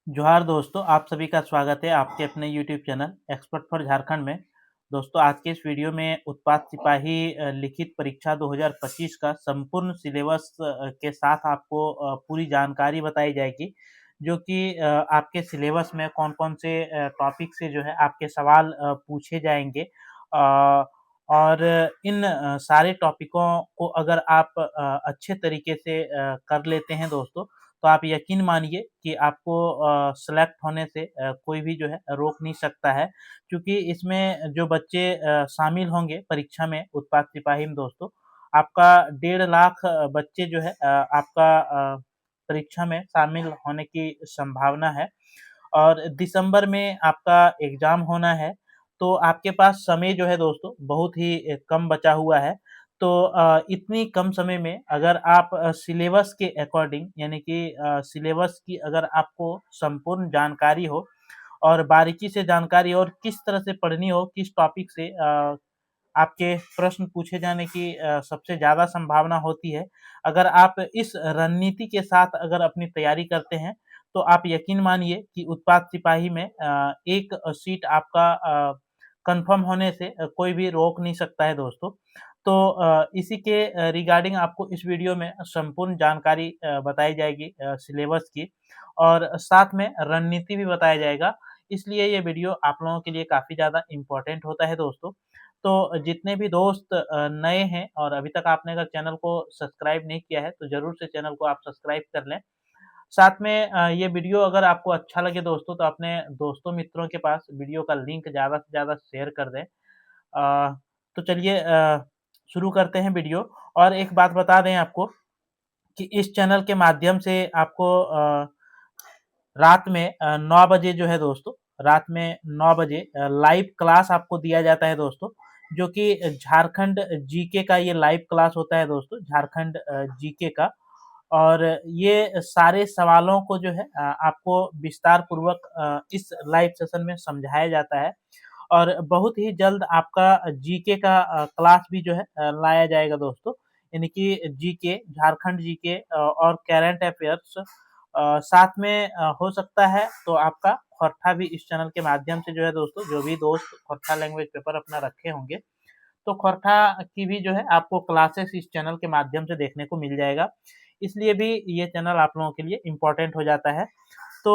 जोहार दोस्तों, आप सभी का स्वागत है आपके अपने YouTube channel expert for Jharkhand में। दोस्तों, आज के इस वीडियो में उत्पाद सिपाही लिखित परीक्षा 2025 का संपूर्ण सिलेबस के साथ आपको पूरी जानकारी बताई जाएगी, जो कि आपके सिलेबस में कौन-कौन से टॉपिक से जो है आपके सवाल पूछे जाएँगे। और इन सारे टॉपिकों को अगर आप अच्छे तरीके से कर लेते हैं दोस्तों, तो आप यकीन मानिए कि आपको सेलेक्ट होने से कोई भी जो है रोक नहीं सकता है। क्योंकि इसमें जो बच्चे शामिल होंगे परीक्षा में उत्पाद सिपाही में दोस्तों, आपका 1.5 लाख बच्चे जो है आपका परीक्षा में शामिल होने की संभावना है। और दिसंबर में आपका एग्ज़ाम होना है, तो आपके पास समय जो है दोस्तों बहुत ही कम बचा हुआ है। तो इतनी कम समय में अगर आप सिलेबस के अकॉर्डिंग यानी कि सिलेबस की अगर आपको संपूर्ण जानकारी हो और बारीकी से जानकारी और किस तरह से पढ़नी हो, किस टॉपिक से आपके प्रश्न पूछे जाने की सबसे ज़्यादा संभावना होती है। अगर आप इस रणनीति के साथ अगर अपनी तैयारी करते हैं, तो आप यकीन मानिए कि उत्पाद सिपाही में एक सीट आपका कन्फर्म होने से कोई भी रोक नहीं सकता है दोस्तों। तो इसी के रिगार्डिंग आपको इस वीडियो में संपूर्ण जानकारी बताई जाएगी सिलेबस की, और साथ में रणनीति भी बताया जाएगा। इसलिए ये वीडियो आप लोगों के लिए काफ़ी ज़्यादा इम्पोर्टेंट होता है दोस्तों। तो जितने भी दोस्त नए हैं और अभी तक आपने अगर चैनल को सब्सक्राइब नहीं किया है, तो ज़रूर से चैनल को आप सब्सक्राइब कर लें। साथ में ये वीडियो अगर आपको अच्छा लगे दोस्तों, तो अपने दोस्तों मित्रों के पास वीडियो का लिंक ज़्यादा से ज़्यादा शेयर कर दें। तो चलिए शुरू करते हैं वीडियो। और एक बात बता दें आपको कि इस चैनल के माध्यम से आपको रात में 9 बजे जो है दोस्तों, रात में 9 बजे लाइव क्लास आपको दिया जाता है दोस्तों, जो कि झारखंड जीके का ये लाइव क्लास होता है दोस्तों, झारखंड जीके का। और ये सारे सवालों को जो है आपको विस्तार पूर्वक इस लाइव सेशन में समझाया जाता है। और बहुत ही जल्द आपका जीके का क्लास भी जो है लाया जाएगा दोस्तों। यानी कि जीके, झारखंड जीके और करंट अफेयर्स साथ में हो सकता है तो आपका खोरठा भी इस चैनल के माध्यम से जो है दोस्तों, जो भी दोस्त खोरठा लैंग्वेज पेपर अपना रखे होंगे, तो खोरठा की भी जो है आपको क्लासेस इस चैनल के माध्यम से देखने को मिल जाएगा। इसलिए भी ये चैनल आप लोगों के लिए इम्पोर्टेंट हो जाता है। तो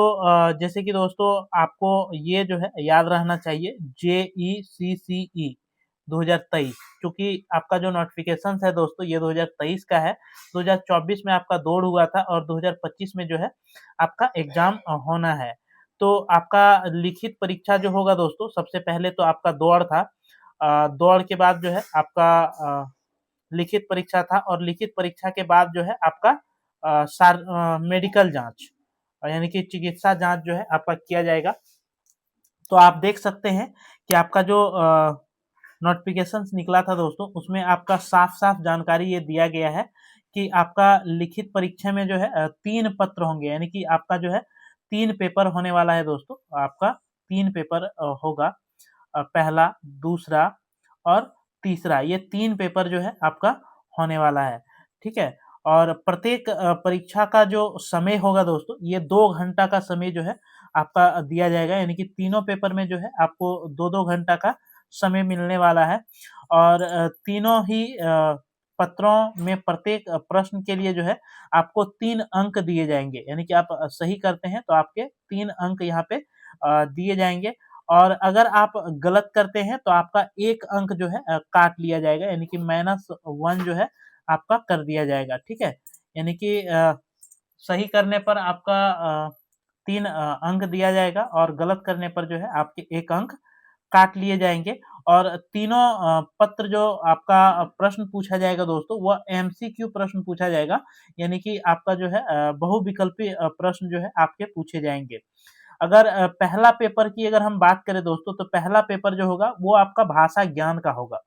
जैसे कि दोस्तों आपको ये जो है याद रहना चाहिए, JECCE 2023, क्योंकि आपका जो नोटिफिकेशन है दोस्तों ये 2023 का है। 2024 में आपका दौड़ हुआ था और 2025 में जो है आपका एग्जाम होना है। तो आपका लिखित परीक्षा जो होगा दोस्तों, सबसे पहले तो आपका दौड़ था। दौड़ के बाद जो है आपका लिखित परीक्षा था, और लिखित परीक्षा के बाद जो है आपका मेडिकल जांच यानी कि चिकित्सा जांच जो है आपका किया जाएगा। तो आप देख सकते हैं कि आपका जो नोटिफिकेशन निकला था दोस्तों, उसमें आपका साफ-साफ जानकारी ये दिया गया है कि आपका लिखित परीक्षा में जो है 3 पत्र होंगे, यानी कि आपका जो है 3 पेपर होने वाला है दोस्तों। आपका 3 पेपर होगा, पहला, दूसरा और तीसरा, ये 3 पेपर जो है आपका होने वाला है, ठीक है? और प्रत्येक परीक्षा का जो समय होगा दोस्तों, ये 2 घंटा का समय जो है आपका दिया जाएगा, यानी कि तीनों पेपर में जो है आपको 2-2 घंटा का समय मिलने वाला है। और तीनों ही पत्रों में प्रत्येक प्रश्न के लिए जो है आपको 3 अंक दिए जाएँगे, यानी कि आप सही करते हैं तो आपके 3 अंक यहाँ पे दिए जाएँगे। और अगर आप गलत करते हैं तो आपका 1 अंक जो है काट लिया जाएगा, यानी कि -1 जो है आपका कर दिया जाएगा, ठीक है? यानी कि सही करने पर आपका 3 अंक दिया जाएगा, और गलत करने पर जो है आपके 1 अंक काट लिए जाएँगे। और तीनों पत्र जो आपका प्रश्न पूछा जाएगा दोस्तों, वह एमसीक्यू प्रश्न पूछा जाएगा, यानी कि आपका जो है बहुविकल्पी प्रश्न जो है आपके पूछे जाएँगे। अगर पहला पेपर की अगर हम बात करें दोस्तों, तो पहला पेपर जो होगा वो आपका भाषा ज्ञान का होगा,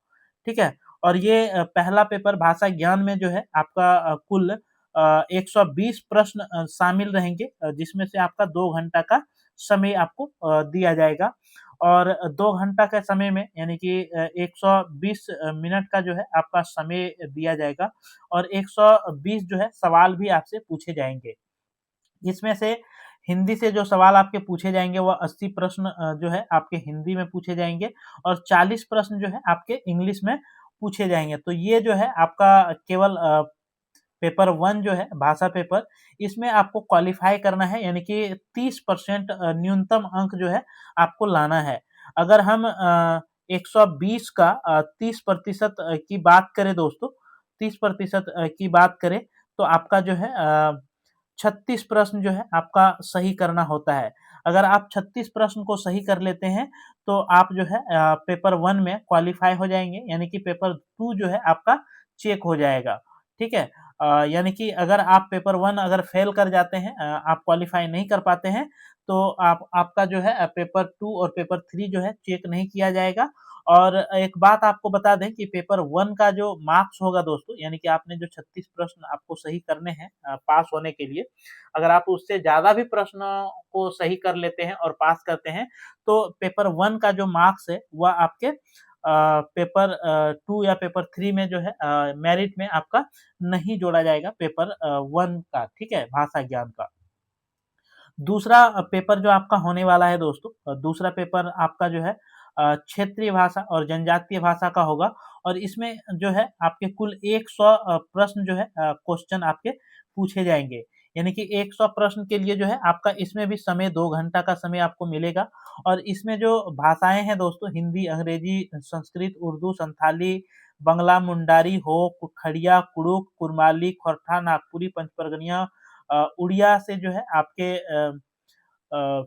ठीक है? और ये पहला पेपर भाषा ज्ञान में जो है आपका कुल 120 प्रश्न शामिल रहेंगे, जिसमें से आपका 2 घंटा का समय आपको दिया जाएगा। और 2 घंटा के समय में यानी कि 120 मिनट का जो है आपका समय दिया जाएगा, और 120 जो है सवाल भी आपसे पूछे जाएँगे। इसमें से हिंदी से जो सवाल आपके पूछे जाएंगे वह 80 प्रश्न जो है आपके हिंदी में पूछे जाएंगे और 40 प्रश्न जो है आपके इंग्लिश में पूछे जाएंगे। तो ये जो है आपका केवल पेपर 1 जो है भाषा पेपर, इसमें आपको क्वालिफाई करना है, यानी कि 30% न्यूनतम अंक जो है आपको लाना है। अगर हम 120 का 30% की बात करें दोस्तों, 30% की बात करें तो आपका जो है 36 प्रश्न जो है आपका सही करना होता है। अगर आप 36 प्रश्न को सही कर लेते हैं तो आप जो है पेपर 1 में क्वालिफाई हो जाएँगे, यानी कि पेपर 2 जो है आपका चेक हो जाएगा। ठीक है? यानी कि अगर आप पेपर 1 अगर फेल कर जाते हैं, आप क्वालिफाई नहीं कर पाते हैं, तो आपका जो है पेपर 2 और पेपर 3 जो है चेक नहीं किया जाएगा। और एक बात आपको बता दें कि पेपर 1 का जो मार्क्स होगा दोस्तों, यानी कि आपने जो 36 प्रश्न आपको सही करने हैं पास होने के लिए, अगर आप उससे ज़्यादा भी प्रश्नों को सही कर लेते हैं और पास करते हैं, तो पेपर 1 का जो मार्क्स है वह आपके पेपर 2 या पेपर 3 में जो है मेरिट में आपका नहीं जोड़ा जाएगा पेपर 1 का, ठीक है? भाषा ज्ञान का। दूसरा पेपर जो आपका होने वाला है दोस्तों, दूसरा पेपर आपका जो है क्षेत्रीय भाषा और जनजातीय भाषा का होगा और इसमें जो है आपके कुल 100 प्रश्न जो है क्वेश्चन आपके पूछे जाएँगे। यानी कि 100 प्रश्न के लिए जो है आपका इसमें भी समय 2 घंटा का समय आपको मिलेगा और इसमें जो भाषाएँ हैं दोस्तों, हिंदी, अंग्रेजी, संस्कृत, उर्दू, संथाली, बंगला, मुंडारी, हो, खड़िया, कुड़ुक, कुरमाली, खोरठा, नागपुरी, पंचपरगनिया, उड़िया से जो है आपके अ,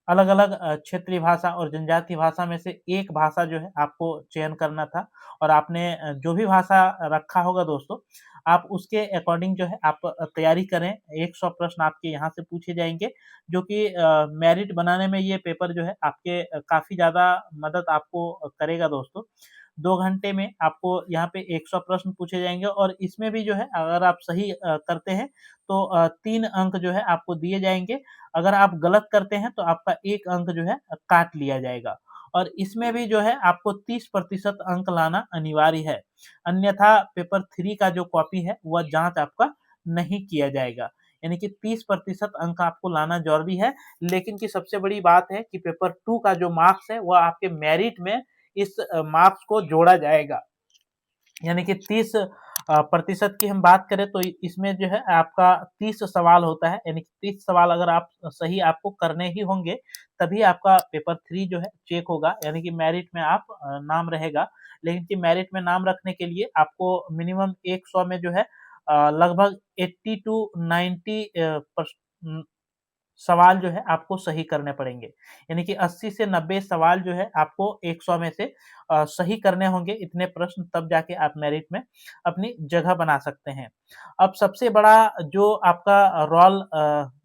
अलग-अलग क्षेत्रीय भाषा और जनजातीय भाषा में से एक भाषा जो है आपको चयन करना था और आपने जो भी भाषा रखा होगा दोस्तों, आप उसके अकॉर्डिंग जो है आप तैयारी करें। 100 प्रश्न आपके यहाँ से पूछे जाएँगे, जो कि मेरिट बनाने में ये पेपर जो है आपके काफ़ी ज़्यादा मदद आपको करेगा दोस्तों। 2 घंटे में आपको यहाँ पे 100 प्रश्न पूछे जाएँगे और इसमें भी जो है अगर आप सही करते हैं तो 3 अंक जो है आपको दिए जाएँगे। अगर आप गलत करते हैं तो आपका 1 अंक जो है काट लिया जाएगा और इसमें भी जो है आपको 30% अंक लाना अनिवार्य है। अन्यथा पेपर 3 का जो कॉपी है वह जाँच आपका नहीं किया जाएगा। यानी कि 30% अंक आपको लाना ज़रूरी है, लेकिन की सबसे बड़ी बात है कि पेपर 2 का जो मार्क्स है वह आपके मेरिट में इस मार्क्स को जोड़ा जाएगा। यानी कि 30 प्रतिशत की हम बात करें तो इसमें जो है आपका 30 सवाल होता है, यानी कि 30 सवाल अगर आप सही आपको करने ही होंगे, तभी आपका पेपर 3 जो है चेक होगा, यानी कि मेरिट में आप नाम रहेगा। लेकिन कि मेरिट में नाम रखने के लिए आपको मिनिमम 100 में जो है लगभग 80 टू 90 सवाल जो है आपको सही करने पड़ेंगे। यानी कि 80 से 90 सवाल जो है आपको 100 में से सही करने होंगे, इतने प्रश्न, तब जाके आप मेरिट में अपनी जगह बना सकते हैं। अब सबसे बड़ा जो आपका रोल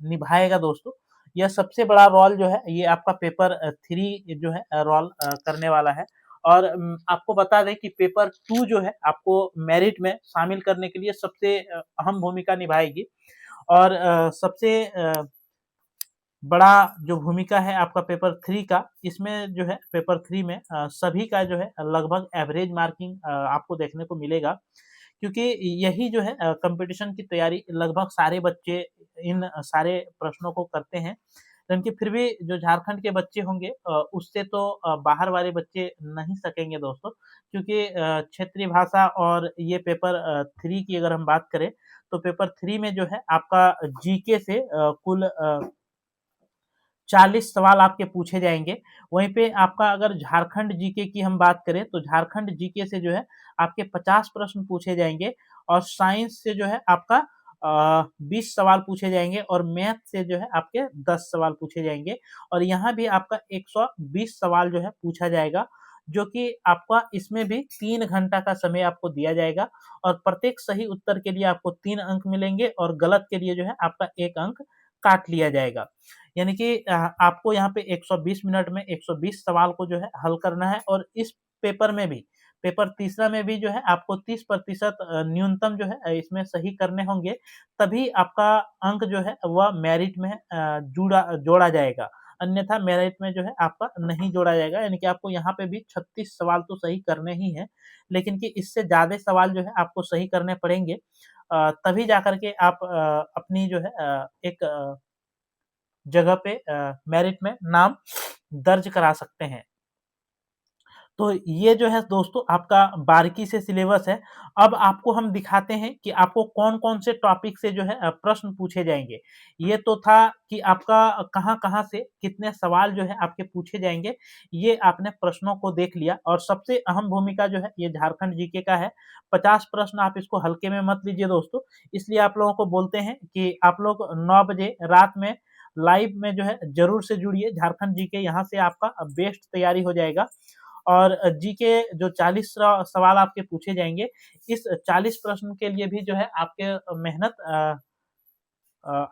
निभाएगा दोस्तों, यह सबसे बड़ा रोल जो है ये आपका पेपर 3 जो है रोल करने वाला है और आपको बता दें कि पेपर 2 जो है आपको मेरिट में शामिल करने के लिए सबसे अहम भूमिका निभाएगी और सबसे बड़ा जो भूमिका है आपका पेपर 3 का, इसमें जो है पेपर 3 में सभी का जो है लगभग एवरेज मार्किंग आपको देखने को मिलेगा। क्योंकि यही जो है कॉम्पिटिशन की तैयारी लगभग सारे बच्चे इन सारे प्रश्नों को करते हैं। लेकिन फिर भी जो झारखंड के बच्चे होंगे उससे तो बाहर वाले बच्चे नहीं सकेंगे दोस्तों, क्योंकि क्षेत्रीय भाषा और ये पेपर 3 की अगर हम बात करें, तो पेपर 3 में जो है आपका जीके से कुल 40 सवाल आपके पूछे जाएँगे। वहीं पे आपका अगर झारखंड जीके की हम बात करें, तो झारखंड जीके से जो है आपके 50 प्रश्न पूछे जाएँगे और साइंस से जो है आपका 20 सवाल पूछे जाएँगे और मैथ से जो है आपके 10 सवाल पूछे जाएँगे और यहाँ भी आपका 120 सवाल जो है पूछा जाएगा, जो कि आपका इसमें भी 3 घंटा का समय आपको दिया जाएगा और प्रत्येक सही उत्तर के लिए आपको 3 अंक मिलेंगे और गलत के लिए जो है आपका 1 अंक काट लिया जाएगा। यानी कि आपको यहाँ पे 120 मिनट में 120 सवाल को जो है हल करना है और इस पेपर में भी, पेपर तीसरा में भी जो है आपको 30% न्यूनतम जो है इसमें सही करने होंगे, तभी आपका अंक जो है वह मेरिट में जोड़ा जाएगा। अन्यथा मेरिट में जो है आपका नहीं जोड़ा जाएगा, यानी कि आपको यहाँ पे भी 36 सवाल तो सही करने ही हैं, लेकिन कि इससे ज़्यादा सवाल जो है आपको सही करने पड़ेंगे। तभी जाकर के आप अपनी जो है एक जगह पे मेरिट में नाम दर्ज करा सकते हैं। तो ये जो है दोस्तों आपका बारीकी से सिलेबस है। अब आपको हम दिखाते हैं कि आपको कौन-कौन से टॉपिक से जो है प्रश्न पूछे जाएँगे। ये तो था कि आपका कहाँ-कहाँ से कितने सवाल जो है आपके पूछे जाएँगे, ये आपने प्रश्नों को देख लिया और सबसे अहम भूमिका जो है ये झारखंड जीके का है। 50 प्रश्न आप इसको हल्के में मत लीजिए दोस्तों, इसलिए आप लोगों को बोलते हैं कि आप लोग 9 बजे रात में लाइव में जो है ज़रूर से जुड़िए। झारखंड जीके यहाँ से आपका बेस्ट तैयारी हो जाएगा। और जीके जो 40 सवाल आपके पूछे जाएँगे, इस 40 प्रश्न के लिए भी जो है आपके मेहनत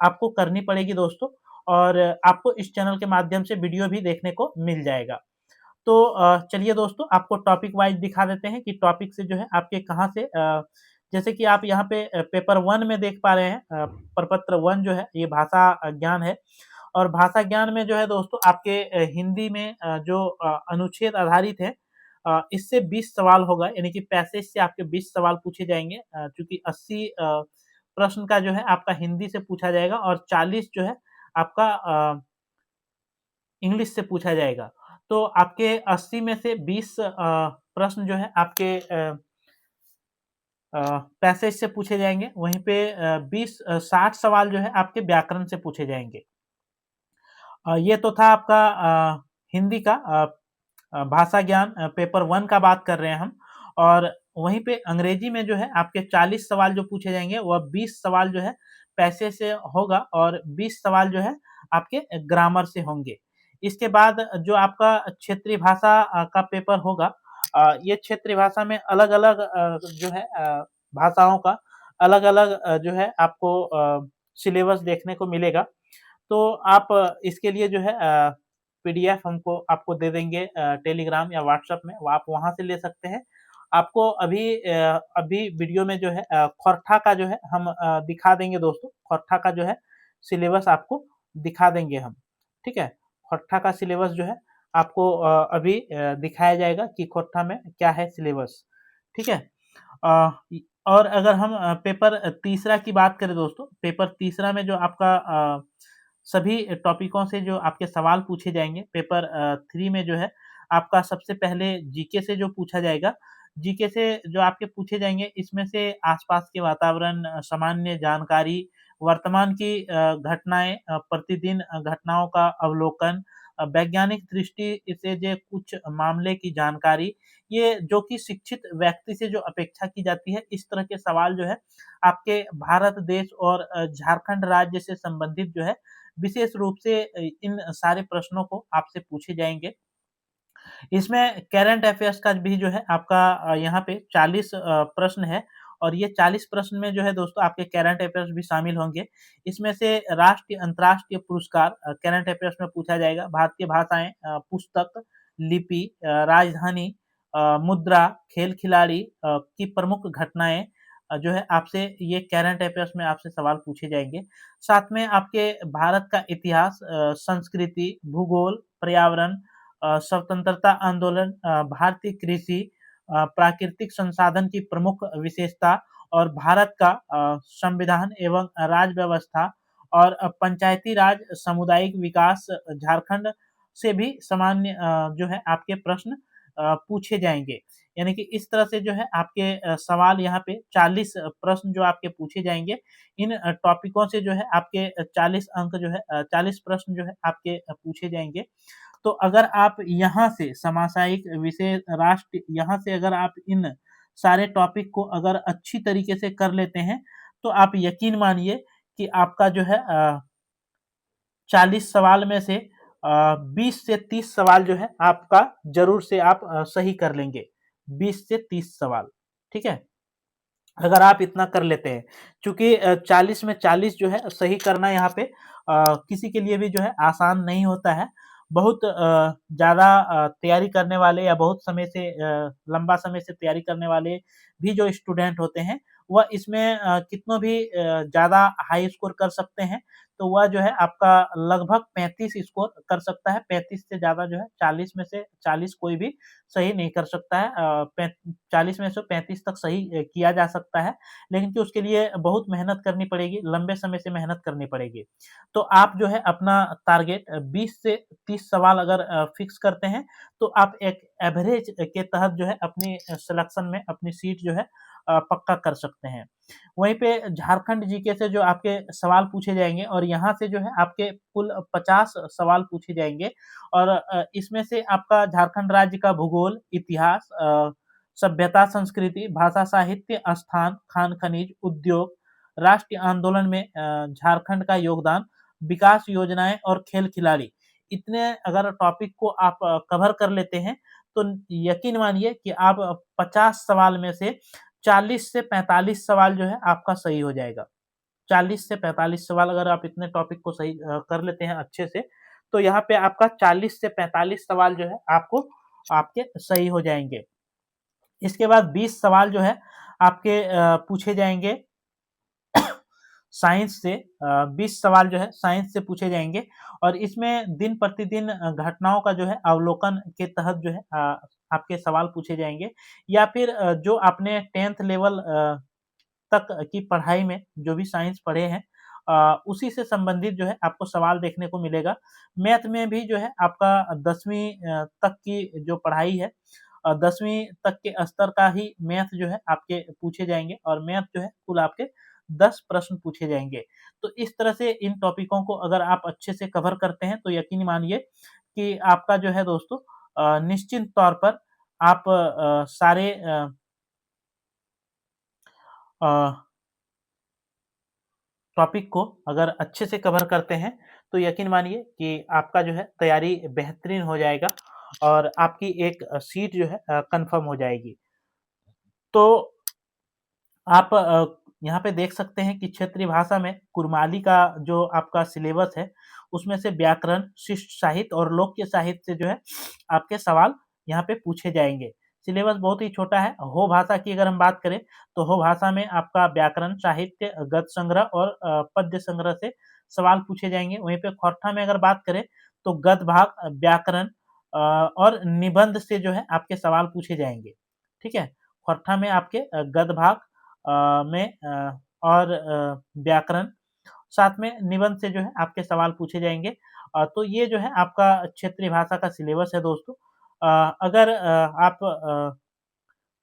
आपको करनी पड़ेगी दोस्तों और आपको इस चैनल के माध्यम से वीडियो भी देखने को मिल जाएगा। तो चलिए दोस्तों आपको टॉपिक वाइज़ दिखा देते हैं कि टॉपिक से जो है आपके कहाँ से जैसे कि आप यहाँ पे पेपर 1 में देख पा रहे हैं प्रपत्र 1 जो है ये भाषा ज्ञान है और भाषा ज्ञान में जो है दोस्तों आपके हिंदी में जो अनुच्छेद आधारित है इससे 20 सवाल होगा यानी कि पैसेज से आपके 20 सवाल पूछे जाएँगे चूँकि 80 प्रश्न का जो है आपका हिंदी से पूछा जाएगा और 40 जो है आपका इंग्लिश से पूछा जाएगा। तो आपके 80 में से 20 प्रश्न जो है आपके पैसेज से पूछे जाएँगे, वहीं पे 60 सवाल जो है आपके व्याकरण से पूछे जाएँगे। ये तो था आपका हिंदी का भाषा ज्ञान पेपर 1 का बात कर रहे हैं हम और वहीं पे अंग्रेजी में जो है आपके 40 सवाल जो पूछे जाएँगे, वह 20 सवाल जो है पैसेज से होगा और 20 सवाल जो है आपके ग्रामर से होंगे। इसके बाद जो आपका क्षेत्रीय भाषा का पेपर होगा ये क्षेत्रीय भाषा में अलग-अलग जो है भाषाओं का अलग-अलग जो है आपको सिलेबस देखने को मिलेगा। तो आप इसके लिए जो है पीडीएफ हमको आपको दे देंगे टेलीग्राम या व्हाट्सएप में, वो आप वहाँ से ले सकते हैं। आपको अभी वीडियो में जो है खोरठा का जो है हम दिखा देंगे दोस्तों, खोरठा का जो है सिलेबस आपको दिखा देंगे हम, ठीक है? खोरठा का सिलेबस जो है आपको अभी दिखाया जाएगा कि खोरठा में क्या है सिलेबस, ठीक है? अ, और अगर हम पेपर तीसरा की बात करें दोस्तों, पेपर तीसरा में जो आपका सभी टॉपिकों से जो आपके सवाल पूछे जाएँगे, पेपर 3 में जो है आपका सबसे पहले जीके से जो पूछा जाएगा, जीके से जो आपके पूछे जाएँगे, इसमें से आस-पास के वातावरण, सामान्य जानकारी, वर्तमान की घटनाएँ, प्रतिदिन घटनाओं का अवलोकन, वैज्ञानिक दृष्टि से जो कुछ मामले की जानकारी, ये जो कि शिक्षित व्यक्ति से जो अपेक्षा की जाती है, इस तरह के सवाल जो है आपके भारत देश और झारखंड राज्य से संबंधित जो है विशेष रूप से इन सारे प्रश्नों को आपसे पूछे जाएँगे। इसमें करंट अफ़ेयर्स का भी जो है आपका यहाँ पे 40 प्रश्न है और ये 40 प्रश्न में जो है दोस्तों आपके करंट अफ़ेयर्स भी शामिल होंगे। इसमें से राष्ट्रीय, अंतर्राष्ट्रीय पुरस्कार करंट अफ़ेयर्स में पूछा जाएगा, भारतीय भाषाएँ पुस्तक, लिपि राजधानी मुद्रा, खेल खिलाड़ी की प्रमुख घटनाएँ जो है आपसे ये करंट अफ़ेयर्स में आपसे सवाल पूछे जाएँगे। साथ में आपके भारत का इतिहास संस्कृति, भूगोल, पर्यावरण स्वतंत्रता आंदोलन, भारतीय कृषि, प्राकृतिक संसाधन की प्रमुख विशेषता और भारत का संविधान एवं राज्य व्यवस्था और पंचायती राज, सामुदायिक विकास झारखंड से भी सामान्य जो है आपके प्रश्न पूछे जाएँगे। यानी कि इस तरह से जो है आपके सवाल यहाँ पे 40 प्रश्न जो आपके पूछे जाएँगे, इन टॉपिकों से जो है आपके 40 अंक जो है 40 प्रश्न जो है आपके पूछे जाएँगे। तो अगर आप यहाँ से समासायिक, विषय, राष्ट्र यहाँ से अगर आप इन सारे टॉपिक को अगर अच्छी तरीके से कर लेते हैं, तो आप यकीन मानिए कि आपका जो है 40 सवाल में से 20 से 30 सवाल जो है आपका ज़रूर से आप सही कर लेंगे। 20 से 30 सवाल, ठीक है? अगर आप इतना कर लेते हैं, चूँकि 40 में 40 जो है सही करना यहाँ पे किसी के लिए भी जो है आसान नहीं होता है। बहुत ज़्यादा तैयारी करने वाले या बहुत समय से लंबा समय से तैयारी करने वाले भी जो स्टूडेंट होते हैं, वह इसमें कितनों भी ज़्यादा हाई स्कोर कर सकते हैं। तो वह जो है आपका लगभग 35 स्कोर कर सकता है। 35 से ज़्यादा जो है 40 में से 40 कोई भी सही नहीं कर सकता है। 40 में से 35 तक सही किया जा सकता है, लेकिन कि उसके लिए बहुत मेहनत करनी पड़ेगी, लंबे समय से मेहनत करनी पड़ेगी। तो आप जो है अपना टारगेट 20 से 30 सवाल अगर फिक्स करते हैं, तो आप एक एवरेज के तहत जो है अपनी सिलेक्शन में अपनी सीट जो है पक्का कर सकते हैं। वहीं पे झारखंड जीके से जो आपके सवाल पूछे जाएँगे और यहाँ से जो है आपके कुल 50 सवाल पूछे जाएँगे और इसमें से आपका झारखंड राज्य का भूगोल, इतिहास, सभ्यता, संस्कृति, भाषा, साहित्य, स्थान, खान-खनिज, उद्योग, राष्ट्रीय आंदोलन में झारखंड का योगदान, विकास योजनाएँ और खेल खिलाड़ी। इतने अगर टॉपिक को आप कवर कर लेते हैं, तो यकीन मानिए कि आप 50 सवाल में से 40 से 45 सवाल जो है आपका सही हो जाएगा। 40 से 45 सवाल अगर आप इतने टॉपिक को सही कर लेते हैं अच्छे से, तो यहाँ पे आपका 40 से 45 सवाल जो है आपको आपके सही हो जाएँगे। इसके बाद 20 सवाल जो है आपके पूछे जाएँगे साइंस से। 20 सवाल जो है साइंस से पूछे जाएँगे और इसमें दिन प्रतिदिन घटनाओं का जो है अवलोकन के तहत जो है आपके सवाल पूछे जाएँगे या फिर जो आपने 10th लेवल तक की पढ़ाई में जो भी साइंस पढ़े हैं उसी से संबंधित जो है आपको सवाल देखने को मिलेगा। मैथ में भी जो है आपका 10वीं तक की जो पढ़ाई है 10वीं तक के स्तर का ही मैथ जो है आपके पूछे जाएँगे और मैथ जो है कुल आपके 10 प्रश्न पूछे जाएँगे। तो इस तरह से इन टॉपिकों को अगर आप अच्छे से कवर करते हैं तो यकीन मानिए कि आपका जो है दोस्तों निश्चित तौर पर आप सारे अ टॉपिक को अगर अच्छे से कवर करते हैं, तो यकीन मानिए कि आपका जो है तैयारी बेहतरीन हो जाएगा और आपकी एक सीट जो है कन्फर्म हो जाएगी। तो आप यहाँ पे देख सकते हैं कि क्षेत्रीय भाषा में कुरमाली का जो आपका सिलेबस है, उसमें से व्याकरण, शिष्ट साहित्य और लोक साहित्य से जो है आपके सवाल यहाँ पे पूछे जाएँगे। सिलेबस बहुत ही छोटा है। हो भाषा की अगर हम बात करें, तो हो भाषा में आपका व्याकरण, साहित्य, गद्य संग्रह और पद्य संग्रह से सवाल पूछे जाएँगे। वहीं पे खोरठा में अगर बात करें, तो गद्य भाग, व्याकरण और निबंध से जो है आपके सवाल पूछे जाएँगे। ठीक है? खोरठा में आपके गद्य भाग में और व्याकरण, साथ में निबंध से जो है आपके सवाल पूछे जाएँगे। तो ये जो है आपका क्षेत्रीय भाषा का सिलेबस है दोस्तों। अगर आप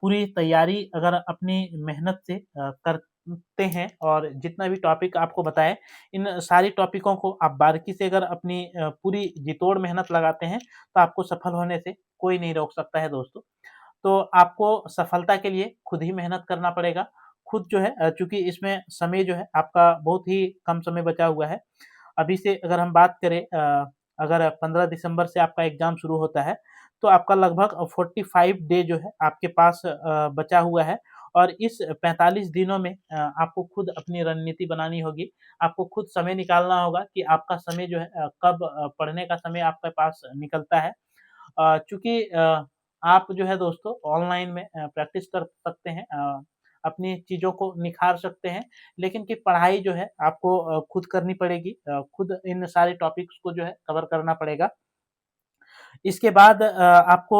पूरी तैयारी अगर अपनी मेहनत से करते हैं और जितना भी टॉपिक आपको बताए, इन सारी टॉपिकों को आप बारीकी से अगर अपनी पूरी जी-तोड़ मेहनत लगाते हैं, तो आपको सफल होने से कोई नहीं रोक सकता है दोस्तों। तो आपको सफलता के लिए खुद ही मेहनत करना पड़ेगा। खुद जो है चूँकि इसमें समय जो है आपका बहुत ही कम समय बचा हुआ है। अभी से अगर हम बात करें अगर 15 दिसंबर से आपका एग्ज़ाम शुरू होता है, तो आपका लगभग 45 डे जो है आपके पास बचा हुआ है और इस 45 दिनों में आपको खुद अपनी रणनीति बनानी होगी। आपको खुद समय निकालना होगा कि आपका समय जो है कब पढ़ने का समय आपके पास निकलता है। चूँकि आप जो है दोस्तों ऑनलाइन में प्रैक्टिस कर सकते हैं अपनी चीज़ों को निखार सकते हैं, लेकिन कि पढ़ाई जो है आपको खुद करनी पड़ेगी। खुद इन सारे टॉपिक्स को जो है कवर करना पड़ेगा। इसके बाद आपको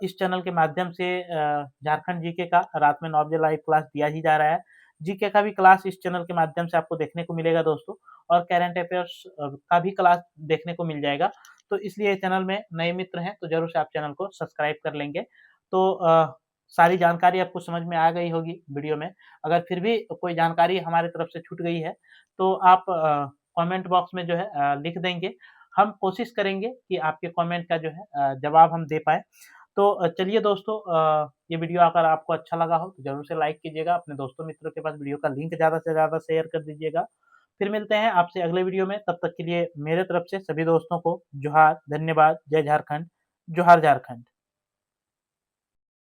इस चैनल के माध्यम से झारखंड जीके का रात में 9 बजे लाइव क्लास दिया ही जा रहा है। जीके का भी क्लास इस चैनल के माध्यम से आपको देखने को मिलेगा दोस्तों और करंट अफेयर्स का भी क्लास देखने को मिल जाएगा। तो इसलिए चैनल में नए मित्र हैं तो ज़रूर से आप चैनल को सब्सक्राइब कर लेंगे। तो सारी जानकारी आपको समझ में आ गई होगी वीडियो में। अगर फिर भी कोई जानकारी हमारी तरफ से छूट गई है, तो आप कमेंट बॉक्स में जो है लिख देंगे। हम कोशिश करेंगे कि आपके कमेंट का जो है जवाब हम दे पाएँ। तो चलिए दोस्तों ये वीडियो अगर आपको अच्छा लगा हो तो ज़रूर से लाइक कीजिएगा, अपने दोस्तों मित्रों के पास वीडियो का लिंक ज़्यादा से ज़्यादा शेयर कर दीजिएगा। फिर मिलते हैं आपसे अगले वीडियो में, तब तक के लिए मेरे तरफ से सभी दोस्तों को जोहार, धन्यवाद, जय झारखंड, जोहार झारखंड।